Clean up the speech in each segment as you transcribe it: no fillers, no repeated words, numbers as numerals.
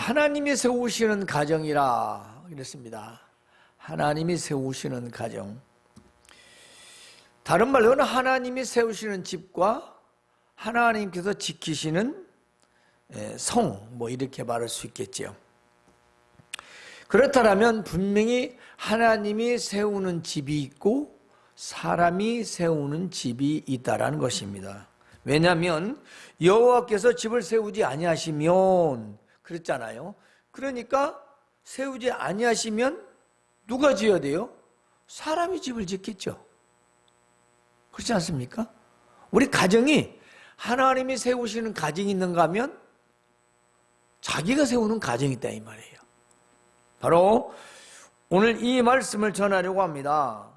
하나님이 세우시는 가정이라 그랬습니다. 하나님이 세우시는 가정. 다른 말로는 하나님이 세우시는 집과 하나님께서 지키시는 성, 이렇게 말할 수 있겠죠. 그렇다면 분명히 하나님이 세우는 집이 있고 사람이 세우는 집이 있다라는 것입니다. 왜냐하면 여호와께서 집을 세우지 아니하시면 그랬잖아요. 그러니까 세우지 아니하시면 누가 지어야 돼요? 사람이 집을 짓겠죠. 그렇지 않습니까? 우리 가정이 하나님이 세우시는 가정이 있는가 하면 자기가 세우는 가정이 있다 이 말이에요. 바로 오늘 이 말씀을 전하려고 합니다.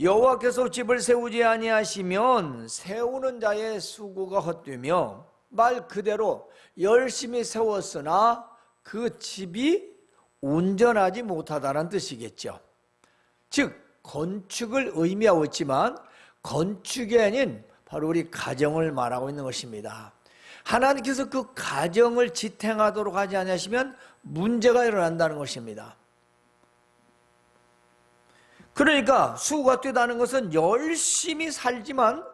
여호와께서 집을 세우지 아니하시면 세우는 자의 수고가 헛되며 말 그대로 열심히 세웠으나 그 집이 온전하지 못하다는 뜻이겠죠. 즉 건축을 의미하고 있지만 건축이 아닌 바로 우리 가정을 말하고 있는 것입니다. 하나님께서 그 가정을 지탱하도록 하지 않으시면 문제가 일어난다는 것입니다. 그러니까 수고가 되다는 것은 열심히 살지만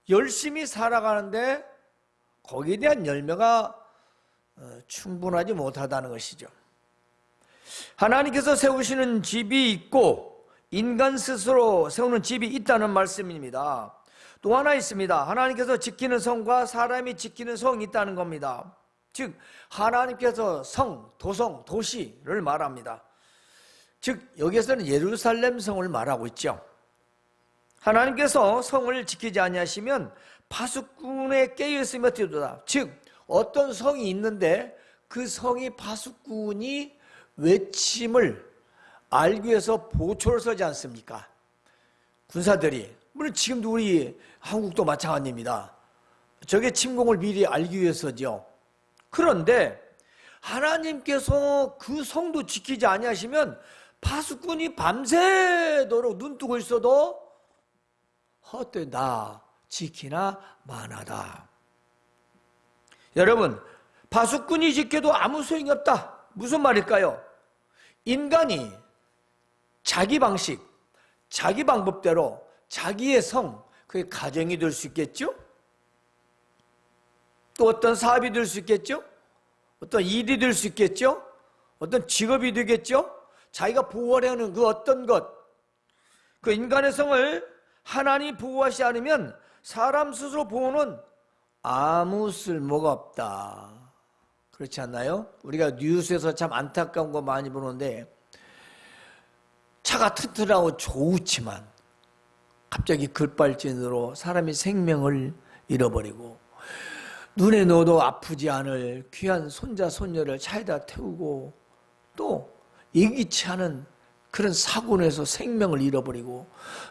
열심히 살아가는데 거기에 대한 열매가 충분하지 못하다는 것이죠. 하나님께서 세우시는 집이 있고 인간 스스로 세우는 집이 있다는 말씀입니다. 또 하나 있습니다. 하나님께서 지키는 성과 사람이 지키는 성이 있다는 겁니다. 즉 하나님께서 성, 도성, 도시를 말합니다. 즉 여기에서는 예루살렘 성을 말하고 있죠. 하나님께서 성을 지키지 아니하시면 파수꾼에 깨어있으면 어찌되도다. 즉 어떤 성이 있는데 그 성이 파수꾼이 외침을 알기 위해서 보초를 서지 않습니까? 군사들이, 물론 지금도 우리 한국도 마찬가지입니다. 적의 침공을 미리 알기 위해서죠. 그런데 하나님께서 그 성도 지키지 아니하시면 파수꾼이 밤새도록 눈뜨고 있어도 헛되이 나 지키나 마나다. 여러분, 파수꾼이 지켜도 아무 소용이 없다. 무슨 말일까요? 인간이 자기 방식, 자기 방법대로 자기의 성, 그게 가정이 될 수 있겠죠? 또 어떤 사업이 될 수 있겠죠? 어떤 일이 될 수 있겠죠? 어떤 직업이 되겠죠? 자기가 보호하려는 그 어떤 것, 그 인간의 성을 하나님이 보호하시지 않으면 사람 스스로 보호는 아무 쓸모가 없다. 그렇지 않나요? 우리가 뉴스에서 참 안타까운 거 많이 보는데 차가 튼튼하고 좋지만 갑자기 급발진으로 사람이 생명을 잃어버리고 눈에 넣어도 아프지 않을 귀한 손자 손녀를 차에다 태우고 또 예기치 않은 그런 사고로 해서 생명을 잃어버리고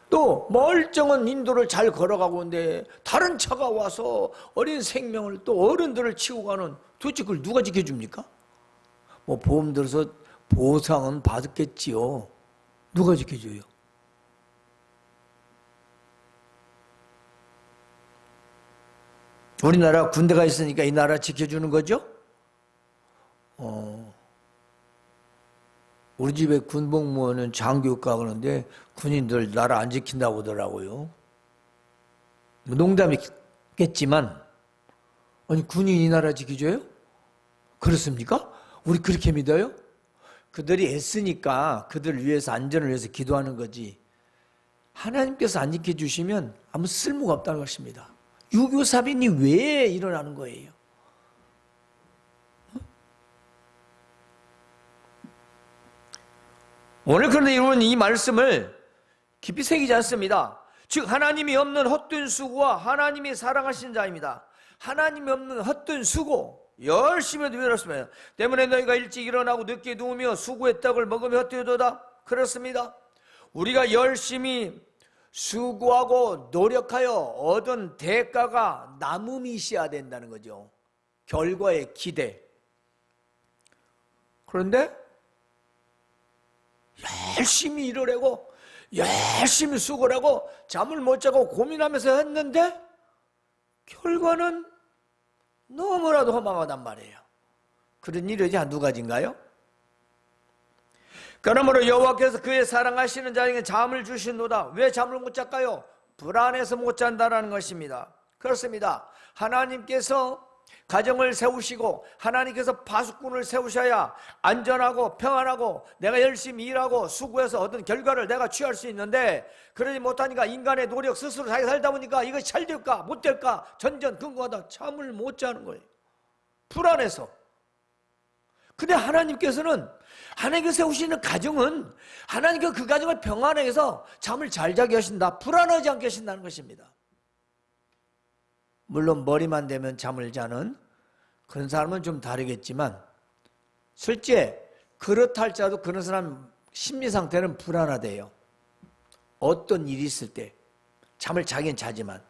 또 멀쩡한 인도를 잘 걸어가고 있는데 다른 차가 와서 어린 생명을 또 어른들을 치고 가는, 도대체 그걸 누가 지켜줍니까? 보험 들어서 보상은 받았겠지요. 누가 지켜줘요? 우리나라 군대가 있으니까 이 나라 지켜주는 거죠? 우리 집에 군복무원은 장교육 가는데 군인들 나라 안 지킨다고 하더라고요. 농담이겠지만 아니 군인이 나라 지켜줘요? 그렇습니까? 우리 그렇게 믿어요? 그들이 애쓰니까 그들을 위해서 안전을 위해서 기도하는 거지 하나님께서 안 지켜주시면 아무 쓸모가 없다는 것입니다. 유교사변이 왜 일어나는 거예요? 오늘 그런데 여러분 이 말씀을 깊이 새기지 않습니다. 즉 하나님이 없는 헛된 수고와 하나님이 사랑하신 자입니다. 하나님이 없는 헛된 수고, 열심히 해도 외롭습니다. 때문에 너희가 일찍 일어나고 늦게 누우며 수고의 떡을 먹으며 헛되도다. 그렇습니다. 우리가 열심히 수고하고 노력하여 얻은 대가가 남음이 있어야 된다는 거죠. 결과의 기대. 그런데 열심히 일을 하고 열심히 수고를 하고 잠을 못 자고 고민하면서 했는데 결과는 너무나도 허망하단 말이에요. 그런 일이 한두 가지인가요? 그러므로 여호와께서 그의 사랑하시는 자에게 잠을 주시노다. 왜 잠을 못 잘까요? 불안해서 못 잔다라는 것입니다. 그렇습니다. 하나님께서 가정을 세우시고 하나님께서 파수꾼을 세우셔야 안전하고 평안하고 내가 열심히 일하고 수고해서 어떤 결과를 내가 취할 수 있는데, 그러지 못하니까 인간의 노력 스스로 자기 살다 보니까 이것이 잘 될까 못 될까 전전긍긍하다 잠을 못 자는 거예요. 불안해서. 근데 하나님께서는, 하나님께서 세우시는 가정은 하나님께서 그 가정을 평안하게 해서 잠을 잘 자게 하신다. 불안하지 않게 하신다는 것입니다. 물론 머리만 대면 잠을 자는 그런 사람은 좀 다르겠지만, 실제 그렇다 할지라도 그런 사람 심리 상태는 불안하대요. 어떤 일이 있을 때 잠을 자긴 자지만,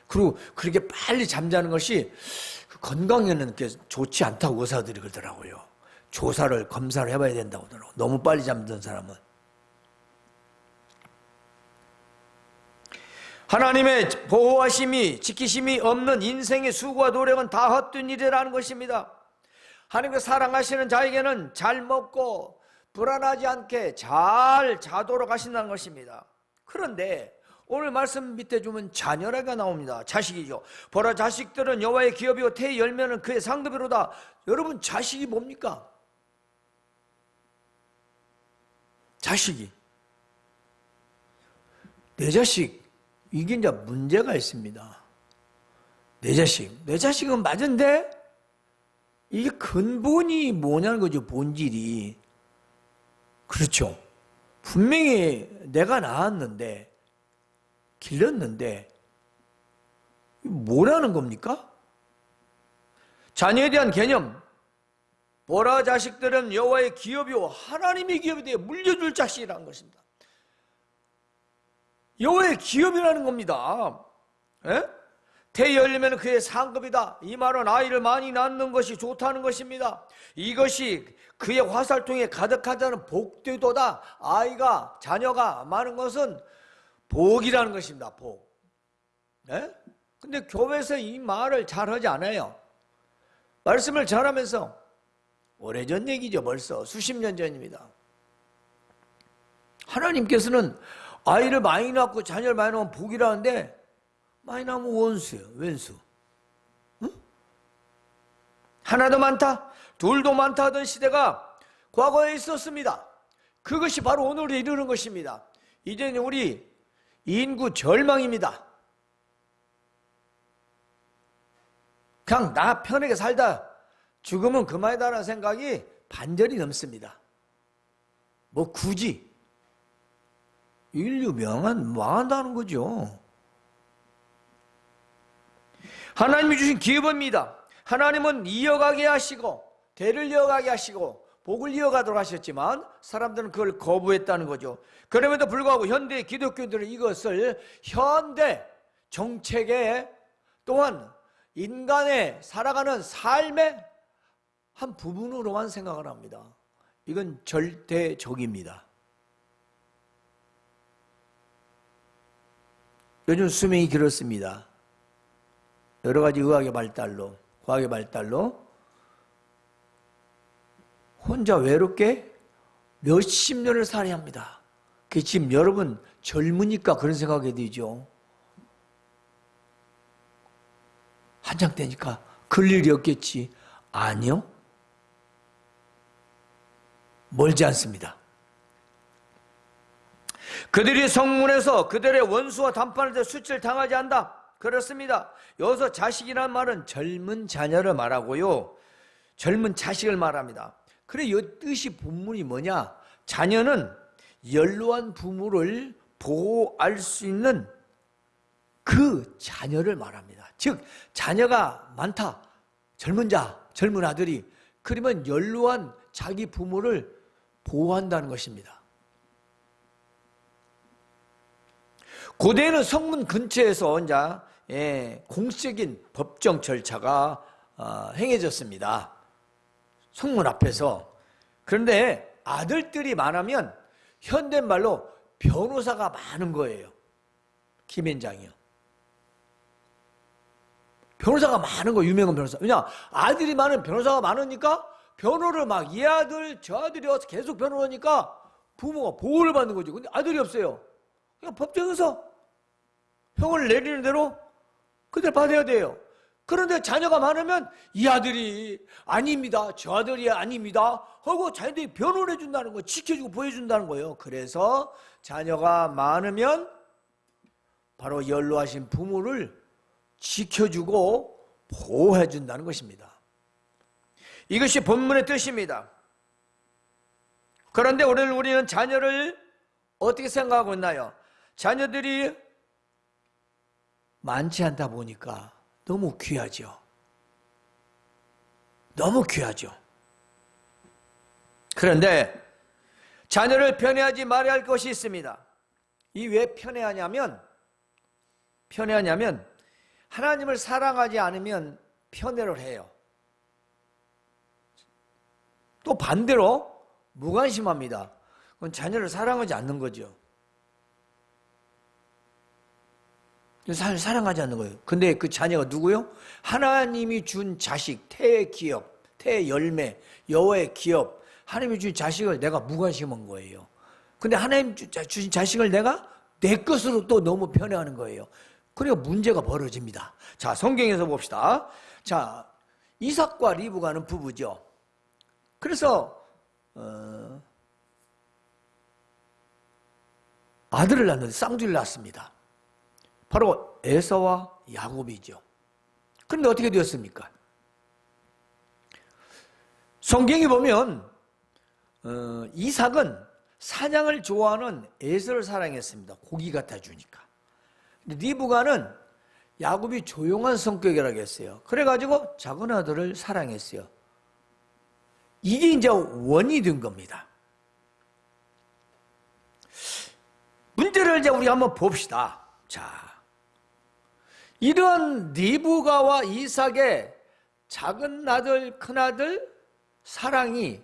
그리고 그렇게 빨리 잠자는 것이 건강에는 좋지 않다고 의사들이 그러더라고요. 조사를 검사를 해봐야 된다고 하더라고요. 너무 빨리 잠든 사람은. 하나님의 보호하심이 지키심이 없는 인생의 수고와 노력은 다 헛된 일이라는 것입니다. 하나님께서 사랑하시는 자에게는 잘 먹고 불안하지 않게 잘 자도록 하신다는 것입니다. 그런데 오늘 말씀 밑에 주면 자녀라가 나옵니다. 자식이죠. 보라, 자식들은 여호와의 기업이요 태의 열매는 그의 상급이로다. 여러분, 자식이 뭡니까? 자식이, 내 자식, 이게 이제 문제가 있습니다. 내 자식은 맞은데 이게 근본이 뭐냐는 거죠. 본질이. 그렇죠. 분명히 내가 낳았는데, 길렀는데 뭐라는 겁니까? 자녀에 대한 개념. 보라, 자식들은 여호와의 기업이요 하나님의 기업에 대해 물려줄 자식이라는 것입니다. 여호와의 기업이라는 겁니다. 태의 열매는 그의 상급이다. 이 말은 아이를 많이 낳는 것이 좋다는 것입니다. 이것이 그의 화살통에 가득하다는 복되도다. 아이가, 자녀가 많은 것은 복이라는 것입니다. 복. 근데 교회에서 이 말을 잘 하지 않아요. 말씀을 잘하면서, 오래전 얘기죠. 벌써 수십 년 전입니다. 하나님께서는 아이를 많이 낳고 자녀를 많이 낳으면 복이라는데, 많이 낳으면 원수예요. 왼수. 응? 하나도 많다, 둘도 많다 하던 시대가 과거에 있었습니다. 그것이 바로 오늘에 이르는 것입니다. 이제는 우리 인구 절망입니다. 그냥 나 편하게 살다 죽으면 그만이다라는 생각이 반절이 넘습니다. 뭐 굳이 인류 망한다는 거죠. 하나님이 주신 기업입니다. 하나님은 이어가게 하시고 대를 이어가게 하시고 복을 이어가도록 하셨지만 사람들은 그걸 거부했다는 거죠. 그럼에도 불구하고 현대 기독교들은 이것을 현대 정책에 또한 인간의 살아가는 삶의 한 부분으로만 생각을 합니다. 이건 절대적입니다. 요즘 수명이 길었습니다. 여러 가지 의학의 발달로, 과학의 발달로 혼자 외롭게 몇십 년을 살아야 합니다. 그게 지금 여러분 젊으니까 그런 생각이 들죠. 한창 때니까 그럴 일이 없겠지. 아니요. 멀지 않습니다. 그들이 성문에서 그들의 원수와 단판을 대 수치를 당하지 않다. 그렇습니다. 여기서 자식이라는 말은 젊은 자녀를 말하고요, 젊은 자식을 말합니다. 그래, 이 뜻이 본문이 뭐냐? 자녀는 연로한 부모를 보호할 수 있는 그 자녀를 말합니다. 즉 자녀가 많다, 젊은 자, 젊은 아들이, 그러면 연로한 자기 부모를 보호한다는 것입니다. 고대에는 성문 근처에서 이제 공식적인 법정 절차가 행해졌습니다. 성문 앞에서. 그런데 아들들이 많으면 현대말로 변호사가 많은 거예요. 김현장이요. 변호사가 많은 거, 유명한 변호사. 왜냐? 아들이 많은 변호사가 많으니까 변호를 막 이 아들 저 아들이 와서 계속 변호를 하니까 부모가 보호를 받는 거죠. 근데 아들이 없어요. 그냥 법정에서 형을 내리는 대로 그대로 받아야 돼요. 그런데 자녀가 많으면 이 아들이 아닙니다, 저 아들이 아닙니다 하고 자녀들이 변호를 해준다는 거예요. 지켜주고 보여준다는 거예요. 그래서 자녀가 많으면 바로 연로하신 부모를 지켜주고 보호해준다는 것입니다. 이것이 본문의 뜻입니다. 그런데 오늘 우리는 자녀를 어떻게 생각하고 있나요? 자녀들이 많지 않다 보니까 너무 귀하죠. 너무 귀하죠. 그런데 자녀를 편애하지 말아야 할 것이 있습니다. 이 왜 편애하냐면 하나님을 사랑하지 않으면 편애를 해요. 또 반대로 무관심합니다. 그건 자녀를 사랑하지 않는 거죠. 사랑하지 않는 거예요. 근데 그 자녀가 누구요? 하나님이 준 자식, 태의 기업, 태의 열매, 여호와의 기업, 하나님이 준 자식을 내가 무관심한 거예요. 근데 하나님 주신 자식을 내가 내 것으로 또 너무 편애하는 거예요. 그러니까 문제가 벌어집니다. 자, 성경에서 봅시다. 자, 이삭과 리브가는 부부죠. 그래서 아들을 낳는데 쌍둥이를 낳습니다. 바로 에서와 야곱이죠. 그런데 어떻게 되었습니까? 성경에 보면 이삭은 사냥을 좋아하는 에서를 사랑했습니다. 고기 갖다 주니까. 리브가는 야곱이 조용한 성격이라고 했어요. 그래가지고 작은 아들을 사랑했어요. 이게 이제 원이 된 겁니다. 문제를 이제 우리 한번 봅시다. 자, 이런 리브가와 이삭의 작은 아들, 큰 아들 사랑이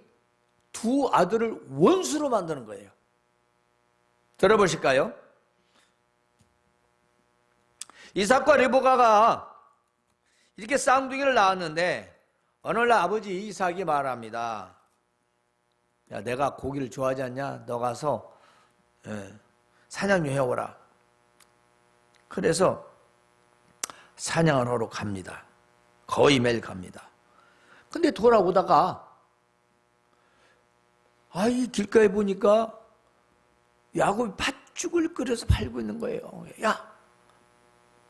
두 아들을 원수로 만드는 거예요. 들어보실까요? 이삭과 리브가가 이렇게 쌍둥이를 낳았는데 어느 날 아버지 이삭이 말합니다. 야, 내가 고기를 좋아하지 않냐? 너 가서 사냥 좀 해오라. 그래서 사냥을 하러 갑니다. 거의 매일 갑니다. 근데 돌아오다가 이 길가에 보니까 야곱이 팥죽을 끓여서 팔고 있는 거예요. 야,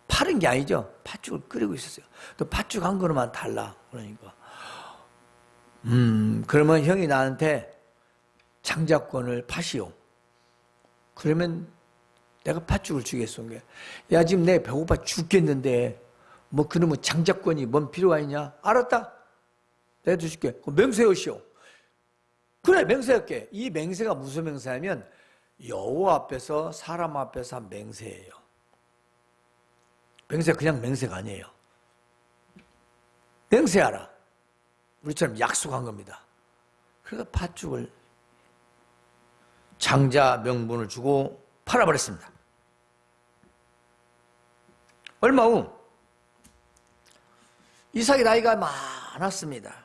파는 게 아니죠. 팥죽을 끓이고 있었어요. 또 팥죽 한 그릇만 달라. 그러니까 그러면 형이 나한테 장자권을 파시오. 그러면 내가 팥죽을 주겠소. 야, 지금 내 배고파 죽겠는데 뭐 그러면 장자권이 뭔 필요가 있냐? 알았다. 내가 주실게. 그럼 맹세하시오. 그래, 맹세할게. 이 맹세가 무슨 맹세냐면 여호와 앞에서 사람 앞에서 한 맹세예요. 맹세 그냥 맹세가 아니에요. 맹세하라. 우리처럼 약속한 겁니다. 그래서 팥죽을 장자 명분을 주고 팔아버렸습니다. 얼마 후 이삭이 나이가 많았습니다.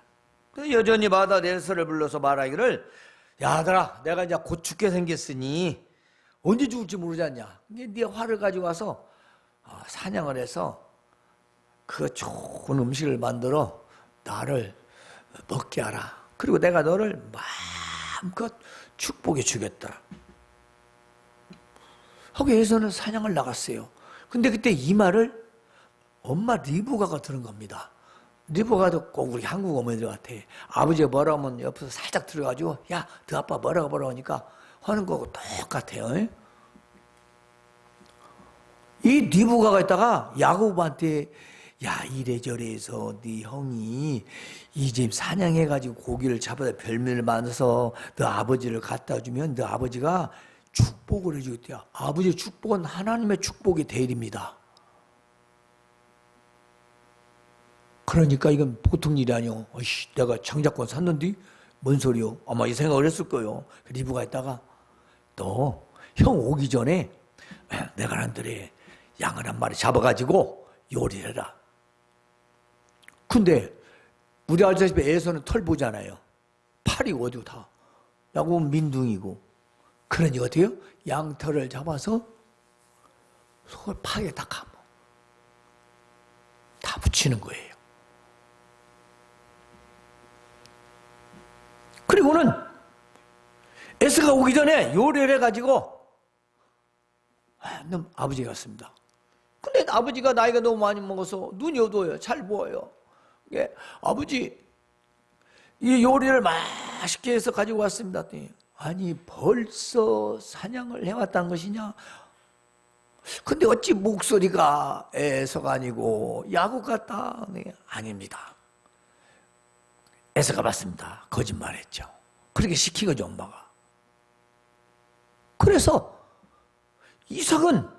여전히 마다 에서를 불러서 말하기를, 야, 아들아, 내가 이제 곧 죽게 생겼으니 언제 죽을지 모르지 않냐. 네 활을 가지고 와서 사냥을 해서 그 좋은 음식을 만들어 나를 먹게 하라. 그리고 내가 너를 마음껏 축복해 주겠다. 하고 에서는 사냥을 나갔어요. 근데 그때 이 말을 엄마 리브가가 들은 겁니다. 리브가도 꼭 우리 한국 어머니들 같아. 아버지가 뭐라 하면 옆에서 살짝 들어가지고, 야, 너 아빠 뭐라고 하니까 하는 거하고 똑같아요. 이 리브가가 있다가 야곱한테, 야, 이래저래 해서 네 형이 이 집 사냥해가지고 고기를 잡아다 별미를 만들어서 너 아버지를 갖다 주면 너 아버지가 축복을 해주겠대요. 아버지의 축복은 하나님의 축복이 대리입니다. 그러니까 이건 보통 일이 아니오. 내가 장자권 샀는데 뭔 소리요? 아마 이 생각을 했을 거예요. 리브가 있다가 너 형 오기 전에 내가 난들에 양을 한 마리 잡아가지고 요리를 해라. 근데 우리 알다시피 에서는 털 보잖아요. 팔이 어디고 다. 야곱은 민둥이고. 그러니 어때요? 양털을 잡아서 속을 팔에 다 감아. 다 붙이는 거예요. 그리고는 에서가 오기 전에 요리를 해가지고 아버지가 갔습니다. 근데 아버지가 나이가 너무 많이 먹어서 눈이 어두워요. 잘 보여요. 예, 아버지 이 요리를 맛있게 해서 가지고 왔습니다. 아니 벌써 사냥을 해왔다는 것이냐? 근데 어찌 목소리가 에서가 아니고 야곱 같다? 네, 아닙니다. 에서가 맞습니다. 거짓말했죠. 그렇게 시킨 거죠, 엄마가. 그래서 이삭은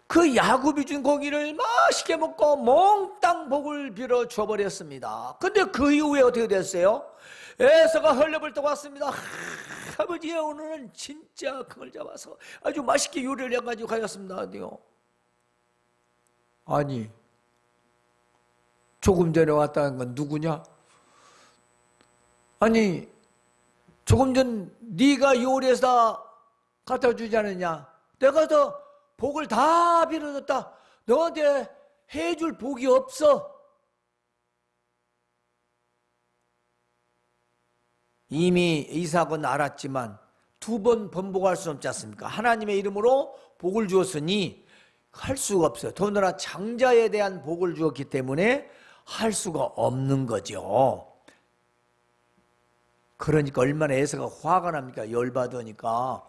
그 야곱이 준 고기를 맛있게 먹고 몽땅 복을 빌어 줘버렸습니다. 근데 그 이후에 어떻게 됐어요? 에서가 헐레벌 떠 왔습니다. 아버지 오늘은 진짜 그걸 잡아서 아주 맛있게 요리를 해가지고 가졌습니다. 아니 조금 전에 왔다는 건 누구냐? 아니 조금 전 네가 요리해서 갖다 주지 않았냐? 내가 더 복을 다 빌어줬다. 너한테 해줄 복이 없어. 이미 이삭은 알았지만 두 번 번복할 수 없지 않습니까? 하나님의 이름으로 복을 주었으니 할 수가 없어요. 더군다나 장자에 대한 복을 주었기 때문에 할 수가 없는 거죠. 그러니까 얼마나 에서가 화가 납니까? 열받으니까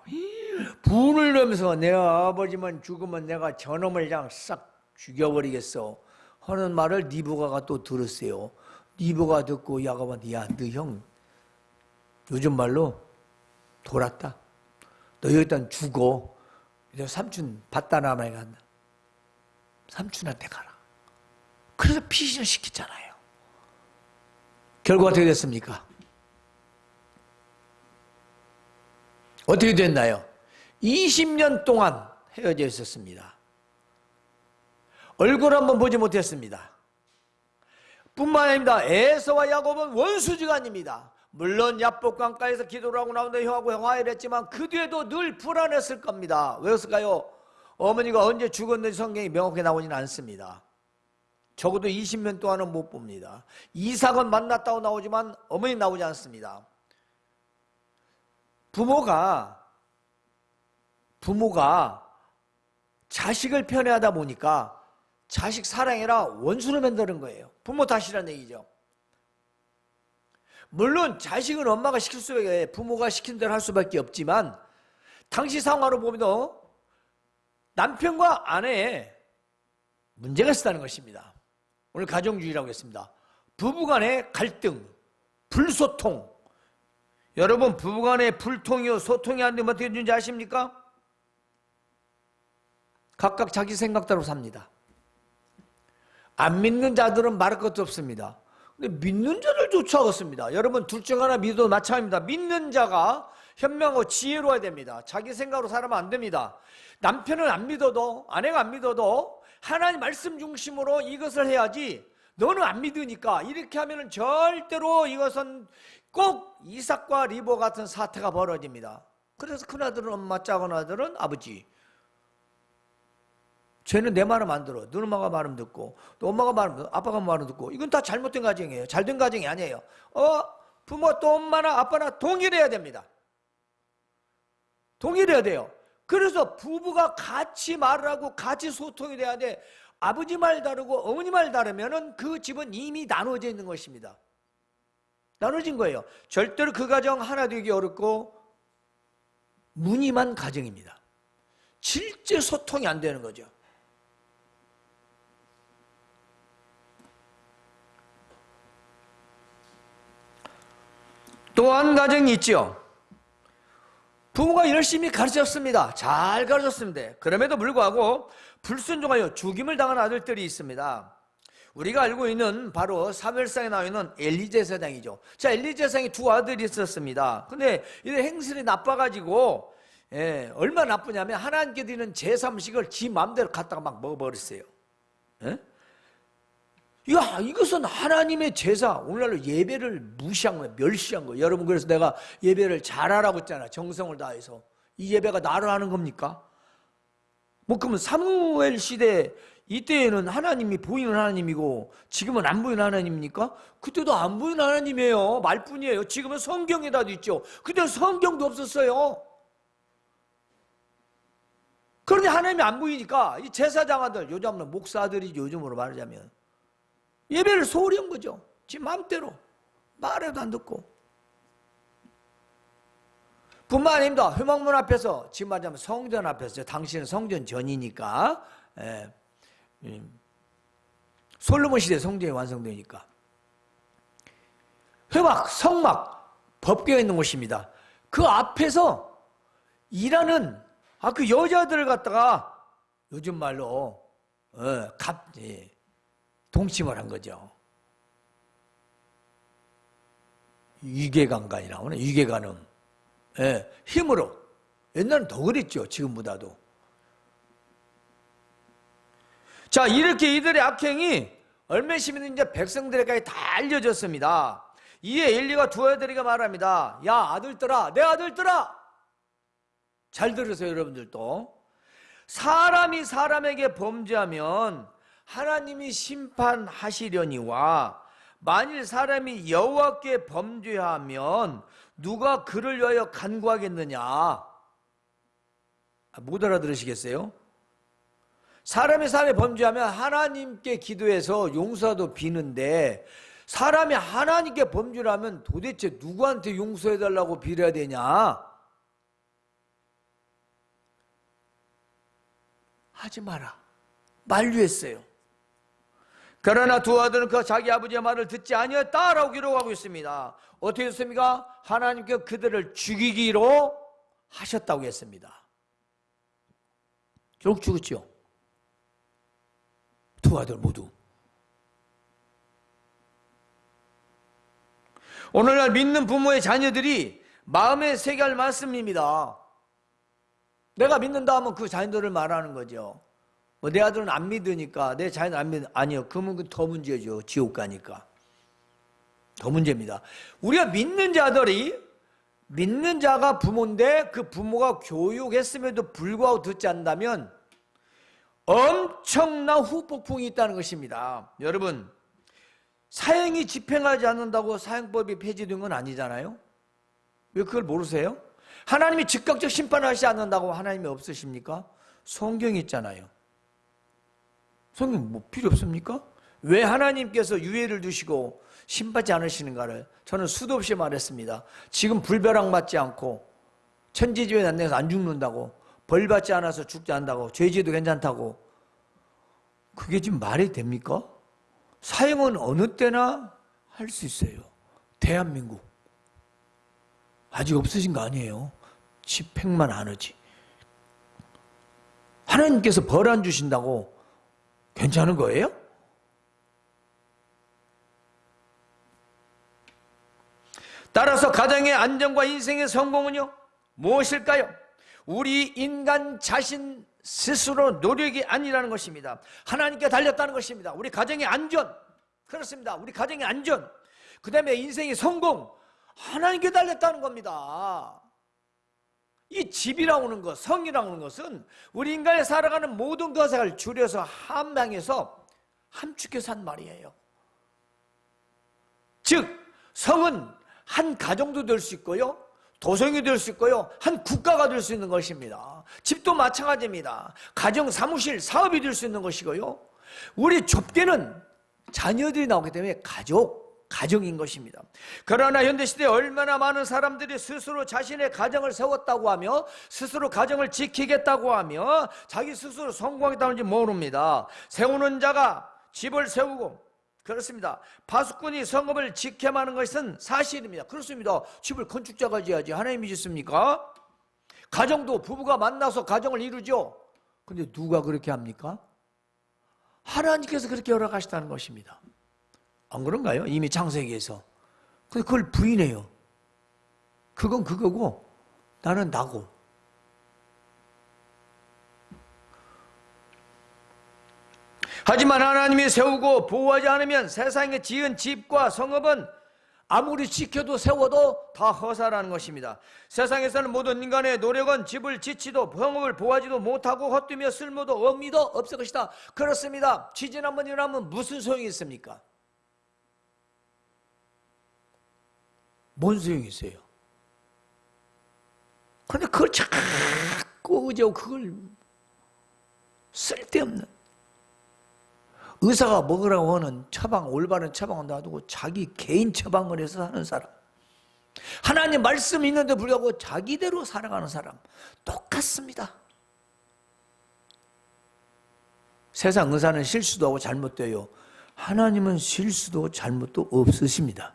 분을 내면서 내 아버지만 죽으면 내가 저놈을 그냥 싹 죽여버리겠어 하는 말을 리브가가 또 들었어요. 리브가 듣고 야곱한테 야, 너 형 요즘 말로 돌았다. 너 일단 죽어. 삼촌 밭다나마에 간다. 삼촌한테 가라. 그래서 피신을 시켰잖아요. 결과가 어떻게 됐습니까? 어떻게 됐나요? 20년 동안 헤어져 있었습니다. 얼굴 한번 보지 못했습니다. 뿐만 아닙니다. 에서와 야곱은 원수지간입니다. 물론 야복강가에서 기도를 하고 나오는데 형하고 화해를 했지만 그 뒤에도 늘 불안했을 겁니다. 왜였을까요? 어머니가 언제 죽었는지 성경이 명확히 나오지는 않습니다. 적어도 20년 동안은 못 봅니다. 이삭은 만났다고 나오지만 어머니 나오지 않습니다. 부모가 자식을 편애하다 보니까 자식 사랑해라 원수로 만드는 거예요. 부모 탓이라는 얘기죠. 물론 자식은 엄마가 시킬 수밖에, 부모가 시킨 대로 할 수밖에 없지만 당시 상황으로 보면 남편과 아내에 문제가 있었다는 것입니다. 오늘 가정주의라고 했습니다. 부부간의 갈등, 불소통. 여러분 부부간의 불통이요 소통이 안 되면 어떻게 되는지 아십니까? 각각 자기 생각대로 삽니다. 안 믿는 자들은 말할 것도 없습니다. 근데 믿는 자를 쫓아갔습니다. 여러분 둘 중 하나 믿어도 마찬가지입니다. 믿는 자가 현명하고 지혜로워야 됩니다. 자기 생각으로 살면 안 됩니다. 남편은 안 믿어도, 아내가 안 믿어도 하나님 말씀 중심으로 이것을 해야지, 너는 안 믿으니까 이렇게 하면 절대로 이것은 꼭 이삭과 리버 같은 사태가 벌어집니다. 그래서 큰아들은 엄마, 작은아들은 아버지. 쟤는 내 말을 안 들어. 너는 엄마가 말을 듣고 또 엄마가 말을 듣고 아빠가 말을 듣고. 이건 다 잘못된 가정이에요. 잘된 가정이 아니에요. 부모 또 엄마나 아빠나 동일해야 됩니다. 동일해야 돼요. 그래서 부부가 같이 말을 하고 같이 소통이 돼야 돼. 아버지 말 다르고 어머니 말 다르면은 그 집은 이미 나눠져 있는 것입니다. 나눠진 거예요. 절대로 그 가정 하나 되기 어렵고 무늬만 가정입니다. 실제 소통이 안 되는 거죠. 또 한 가정이 있죠. 부모가 열심히 가르쳤습니다. 잘 가르쳤습니다. 그럼에도 불구하고 불순종하여 죽임을 당한 아들들이 있습니다. 우리가 알고 있는 바로 사무엘상에 나와 있는 엘리 제사장이죠. 자, 엘리 제사장이 두 아들이 있었습니다. 근데 이들 행실이 나빠가지고 얼마나 나쁘냐면 하나님께 드리는 제사 음식을 지 마음대로 갖다가 막 먹어버렸어요. 이것은 하나님의 제사. 오늘날로 예배를 무시한 거예요. 멸시한 거예요. 여러분, 그래서 내가 예배를 잘하라고 했잖아. 정성을 다해서. 이 예배가 나를 하는 겁니까? 그러면 사무엘 시대 이때에는 하나님이 보이는 하나님이고 지금은 안 보이는 하나님입니까? 그때도 안 보이는 하나님이에요. 말뿐이에요. 지금은 성경에다도 있죠. 그때는 성경도 없었어요. 그런데 하나님이 안 보이니까 이 제사장들, 요즘은 목사들이 요즘으로 말하자면 예배를 소홀히 한 거죠. 지 마음대로 말해도 안 듣고. 뿐만 아닙니다. 회막문 앞에서, 지금 말하자면 성전 앞에서, 당신은 성전 전이니까, 솔로몬 시대 성전이 완성되니까 회막, 성막, 법궤가 있는 곳입니다. 그 앞에서 일하는 그 여자들을 갖다가 요즘 말로 동침을 한 거죠. 유괴간간이라고 하네. 유괴간음. 힘으로. 옛날엔 더 그랬죠. 지금보다도. 자, 이렇게 이들의 악행이 얼마나 심했는지 백성들에게 다 알려졌습니다. 이에 엘리가 두 아들에게 말합니다. 야, 아들들아, 내 아들들아, 잘 들으세요. 여러분들도. 사람이 사람에게 범죄하면 하나님이 심판하시려니와 만일 사람이 여호와께 범죄하면 누가 그를 위하여 간구하겠느냐? 못 알아들으시겠어요? 사람이 사람에 범죄하면 하나님께 기도해서 용서도 비는데 사람이 하나님께 범죄를 하면 도대체 누구한테 용서해달라고 빌어야 되냐? 하지 마라. 만류했어요. 그러나 두 아들은 그 자기 아버지의 말을 듣지 아니었다라고 기록하고 있습니다. 어떻게 했습니까? 하나님께 그들을 죽이기로 하셨다고 했습니다. 결국 죽었죠. 두 아들 모두. 오늘날 믿는 부모의 자녀들이 마음에 새겨야 할 말씀입니다. 내가 믿는다 하면 그 자녀들을 말하는 거죠. 내 아들은 안 믿으니까 내 자녀는 안 믿는, 아니요. 그러면 더 문제죠. 지옥 가니까. 더 문제입니다. 우리가 믿는 자들이, 믿는 자가 부모인데 그 부모가 교육했음에도 불구하고 듣지 않는다면 엄청난 후폭풍이 있다는 것입니다. 여러분, 사형이 집행하지 않는다고 사형법이 폐지된 건 아니잖아요. 왜 그걸 모르세요? 하나님이 즉각적 심판하지 않는다고 하나님이 없으십니까? 성경이 있잖아요. 성경 뭐 필요 없습니까? 왜 하나님께서 유예를 두시고 심판하지 않으시는가를 저는 수도 없이 말했습니다. 지금 불벼락 맞지 않고 천지지변 안 내서 안 죽는다고, 벌 받지 않아서 죽지 않는다고, 죄지도 괜찮다고, 그게 지금 말이 됩니까? 사형은 어느 때나 할 수 있어요. 대한민국 아직 없으신 거 아니에요. 집행만 안 하지. 하나님께서 벌 안 주신다고 괜찮은 거예요? 따라서 가정의 안정과 인생의 성공은요, 무엇일까요? 우리 인간 자신 스스로 노력이 아니라는 것입니다. 하나님께 달렸다는 것입니다. 우리 가정의 안전, 그렇습니다. 우리 가정의 안전, 그 다음에 인생의 성공, 하나님께 달렸다는 겁니다. 이 집이라고 하는 것, 성이라고 하는 것은 우리 인간이 살아가는 모든 것을 줄여서 함량해서 함축해서 한 말이에요. 즉, 성은 한 가정도 될 수 있고요, 도성이 될 수 있고요, 한 국가가 될 수 있는 것입니다. 집도 마찬가지입니다. 가정, 사무실, 사업이 될 수 있는 것이고요, 우리 좁게는 자녀들이 나오기 때문에 가정인 것입니다. 그러나 현대시대에 얼마나 많은 사람들이 스스로 자신의 가정을 세웠다고 하며 스스로 가정을 지키겠다고 하며 자기 스스로 성공하겠다는지 모릅니다. 세우는 자가 집을 세우고, 그렇습니다. 파수꾼이 성읍을 지켜야 하는 것은 사실입니다. 그렇습니다. 집을 건축자가 지어야지 하나님이 짓습니까? 가정도 부부가 만나서 가정을 이루죠. 그런데 누가 그렇게 합니까? 하나님께서 그렇게 허락하셨다는 것입니다. 안 그런가요? 이미 창세기에서. 근데 그걸 부인해요. 그건 그거고 나는 나고. 하지만 하나님이 세우고 보호하지 않으면 세상에 지은 집과 성읍은 아무리 지켜도 세워도 다 허사라는 것입니다. 세상에서는 모든 인간의 노력은 집을 지치도 성읍을 보호하지도 못하고 헛되며 쓸모도 의미도 없을 것이다. 그렇습니다. 지진 한번 일어나면 무슨 소용이 있습니까? 뭔 소용이 있어요? 근데 그걸 자꾸 의지하고 그걸 쓸데없는, 의사가 먹으라고 하는 처방, 올바른 처방을 놔두고 자기 개인 처방을 해서 사는 사람, 하나님 말씀이 있는데 불구하고 자기대로 살아가는 사람 똑같습니다. 세상 의사는 실수도 하고 잘못도 해요. 하나님은 실수도 잘못도 없으십니다.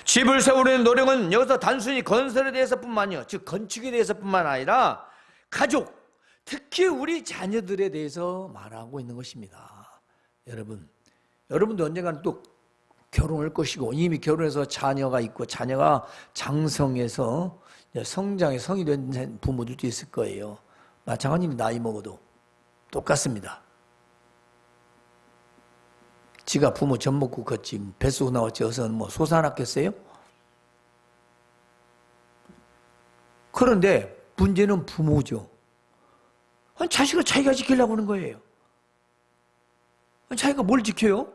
집을 세우려는 노력은 여기서 단순히 건설에 대해서뿐만 아니요, 즉 건축에 대해서뿐만 아니라 가족, 특히 우리 자녀들에 대해서 말하고 있는 것입니다. 여러분도 언젠가는 또 결혼할 것이고 이미 결혼해서 자녀가 있고 자녀가 장성해서 성장해 성이 된 부모들도 있을 거예요. 마찬가지로 나이 먹어도 똑같습니다. 지가 부모 젖 먹고 컸지 뱃속 나왔지 어서 뭐 솟아났겠어요? 그런데 문제는 부모죠. 아니, 자식을 자기가 지키려고 하는 거예요. 아니, 자기가 뭘 지켜요?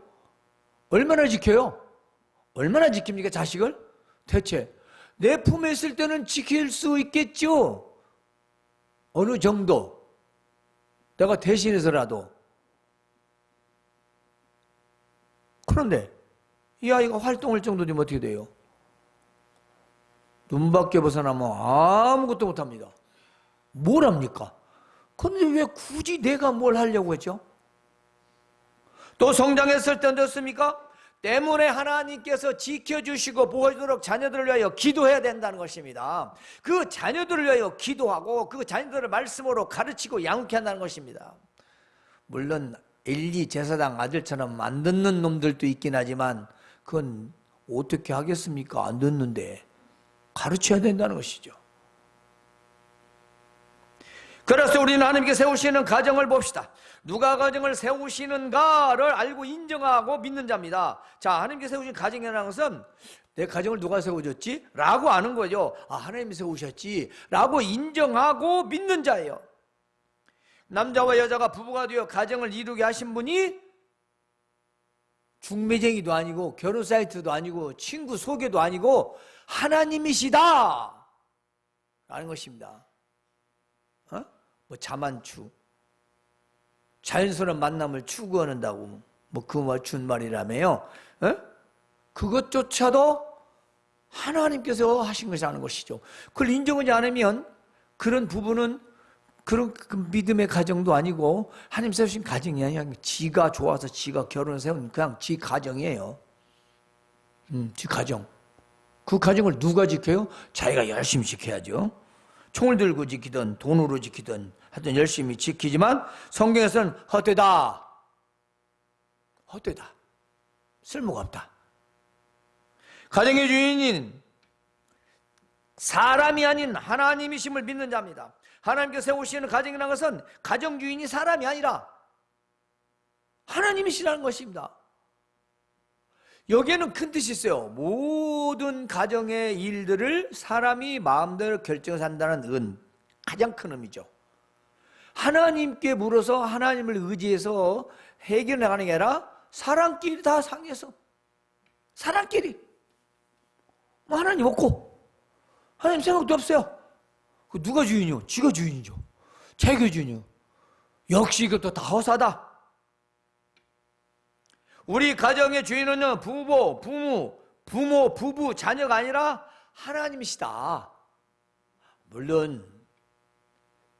얼마나 지켜요? 얼마나 지킵니까 자식을? 대체 내 품에 있을 때는 지킬 수 있겠죠. 어느 정도 내가 대신해서라도. 그런데 이 아이가 활동할 정도면 어떻게 돼요? 눈밖에 벗어나면 아무것도 못합니다. 뭘 합니까? 그런데 왜 굳이 내가 뭘 하려고 했죠? 또 성장했을 때 어떻습니까? 때문에 하나님께서 지켜주시고 보호해주도록 자녀들을 위하여 기도해야 된다는 것입니다. 그 자녀들을 위하여 기도하고 그 자녀들을 말씀으로 가르치고 양육해야 한다는 것입니다. 물론 엘리 제사장 아들처럼 안 듣는 놈들도 있긴 하지만 그건 어떻게 하겠습니까? 안 듣는데 가르쳐야 된다는 것이죠. 그래서 우리는 하나님께 세우시는 가정을 봅시다. 누가 가정을 세우시는가를 알고 인정하고 믿는 자입니다. 자, 하나님께 세우신 가정이라는 것은 내 가정을 누가 세워줬지? 라고 아는 거죠. 아, 하나님이 세우셨지? 라고 인정하고 믿는 자예요. 남자와 여자가 부부가 되어 가정을 이루게 하신 분이 중매쟁이도 아니고 결혼 사이트도 아니고 친구 소개도 아니고 하나님이시다 라는 것입니다. 뭐 자만추, 자연스러운 만남을 추구한다고 뭐 그 말 준 말이라며요. 그것조차도 하나님께서 하신 것이라는 것이죠. 그걸 인정하지 않으면 그런 부부는 그런 믿음의 가정도 아니고 하나님 세우신 가정이 아니라 지가 좋아서 지가 결혼을 세운 그냥 지 가정이에요. 지 가정. 그 가정을 누가 지켜요? 자기가 열심히 지켜야죠. 총을 들고 지키든 돈으로 지키든 하여튼 열심히 지키지만 성경에서는 헛되다. 헛되다. 쓸모가 없다. 가정의 주인인 사람이 아닌 하나님이심을 믿는 자입니다. 하나님께서 세우시는 가정이라는 것은 가정 주인이 사람이 아니라 하나님이시라는 것입니다. 여기에는 큰 뜻이 있어요. 모든 가정의 일들을 사람이 마음대로 결정해서 한다는 은, 가장 큰 의미죠. 하나님께 물어서 하나님을 의지해서 해결해 나가는 게 아니라 사람끼리 다 상의해서 사람끼리 뭐 하나님 없고 하나님 생각도 없어요. 누가 주인이요? 지가 주인이죠. 자기가 주인이요. 역시 이것도 다 허사다. 우리 가정의 주인은요, 부모, 부부, 자녀가 아니라 하나님이시다. 물론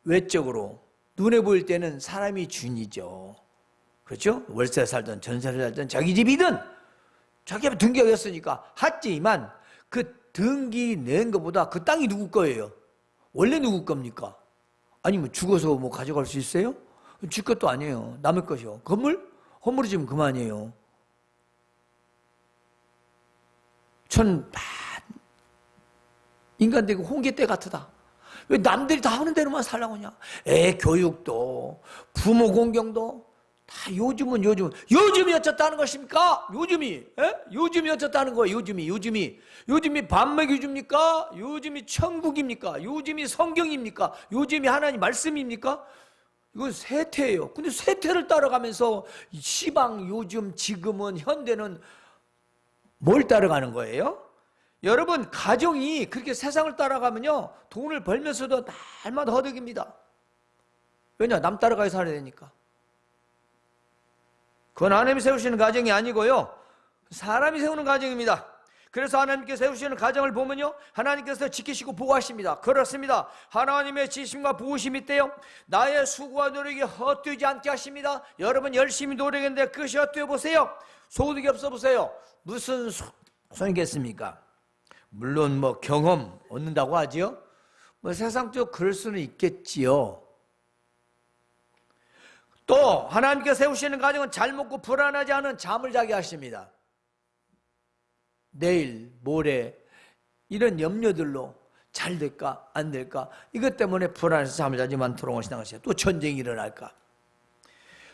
외적으로 눈에 보일 때는 사람이 주인이죠. 그렇죠? 월세 살든 전세를 살든 자기 집이든 자기 앞에 등기가 있으니까 하지만 그 등기 낸 것보다 그 땅이 누구 거예요? 원래 누구 겁니까? 아니면 죽어서 뭐 가져갈 수 있어요? 지 것도 아니에요. 남의 것이요. 건물? 허물어지면 그만이에요. 인간 되고 홍게떼 같으다. 왜 남들이 다 하는 대로만 살라고 하냐? 애 교육도, 부모 공경도 다 요즘이 어쩌다는 것입니까? 요즘이 어쩌다는 거예요. 요즘이 밥 먹여줍니까? 요즘이 천국입니까? 요즘이 성경입니까? 요즘이 하나님 말씀입니까? 이건 세태예요. 근데 세태를 따라가면서 시방, 요즘, 지금은, 현대는 뭘 따라가는 거예요? 여러분, 가정이 그렇게 세상을 따라가면요, 돈을 벌면서도 날마다 허덕입니다. 왜냐? 남 따라가야 살아야 되니까. 그건 하나님이 세우시는 가정이 아니고요, 사람이 세우는 가정입니다. 그래서 하나님께 세우시는 가정을 보면요, 하나님께서 지키시고 보호하십니다. 그렇습니다. 하나님의 지심과 보호심이 있대요. 나의 수고와 노력이 헛되지 않게 하십니다. 여러분 열심히 노력했는데 그것이 헛되어 보세요. 소득이 없어 보세요. 무슨 소용이겠습니까? 물론 뭐 경험 얻는다고 하지요. 뭐 세상적으로 그럴 수는 있겠지요. 또 하나님께 세우시는 가정은 잘 먹고 불안하지 않은 잠을 자게 하십니다. 내일, 모레 이런 염려들로 잘 될까 안 될까, 이것 때문에 불안해서 잠을 자지 않도록 하시는 것이에요. 또 전쟁이 일어날까.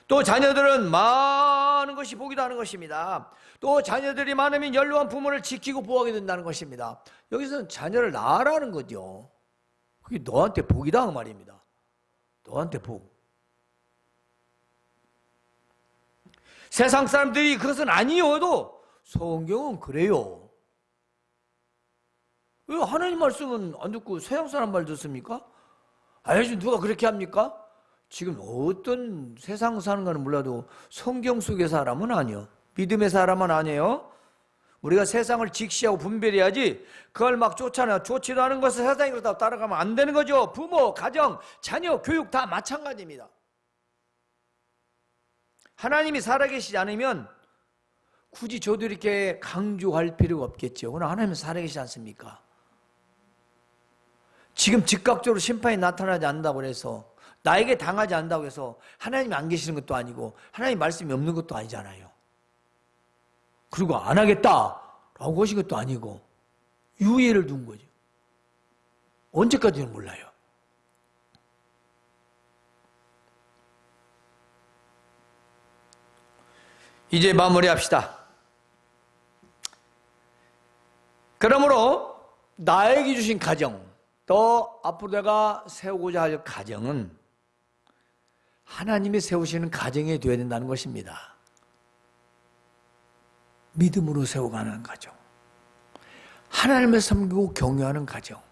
또 자녀들은 많은 것이 복이다 하는 것입니다. 또 자녀들이 많으면 연로한 부모를 지키고 보호하게 된다는 것입니다. 여기서는 자녀를 낳으라는 거죠. 그게 너한테 복이다 그 말입니다. 너한테 복. 세상 사람들이 그것은 아니어도 성경은 그래요. 왜 하나님 말씀은 안 듣고 서양 사람 말 듣습니까? 요즘 누가 그렇게 합니까? 지금 어떤 세상 사는 거는 몰라도 성경 속의 사람은 아니요, 믿음의 사람은 아니에요. 우리가 세상을 직시하고 분별해야지, 그걸 막 쫓아내 좋지도 않은 것을 세상이 그렇다고 따라가면 안 되는 거죠. 부모, 가정, 자녀, 교육 다 마찬가지입니다. 하나님이 살아계시지 않으면 굳이 저도 이렇게 강조할 필요가 없겠죠. 그러나 하나님은 살아계시지 않습니까? 지금 즉각적으로 심판이 나타나지 않는다고 해서, 나에게 당하지 않는다고 해서 하나님이 안 계시는 것도 아니고 하나님 말씀이 없는 것도 아니잖아요. 그리고 안 하겠다라고 하신 것도 아니고 유예를 둔 거죠. 언제까지는 몰라요. 이제 마무리합시다. 그러므로 나에게 주신 가정, 또 앞으로 내가 세우고자 할 가정은 하나님이 세우시는 가정이 되어야 된다는 것입니다. 믿음으로 세워가는 가정, 하나님을 섬기고 경외하는 가정,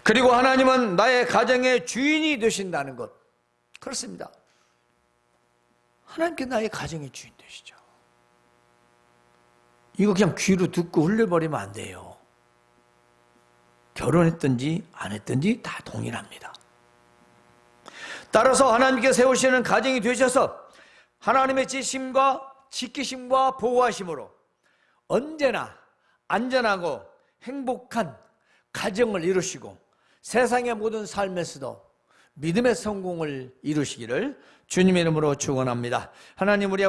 그리고 하나님은 나의 가정의 주인이 되신다는 것. 그렇습니다. 하나님께 나의 가정의 주인 되시죠. 이거 그냥 귀로 듣고 흘려버리면 안 돼요. 결혼했든지 안 했든지 다 동일합니다. 따라서 하나님께 세우시는 가정이 되셔서 하나님의 지심과 지키심과 보호하심으로 언제나 안전하고 행복한 가정을 이루시고 세상의 모든 삶에서도 믿음의 성공을 이루시기를 주님의 이름으로 축원합니다. 하나님, 우리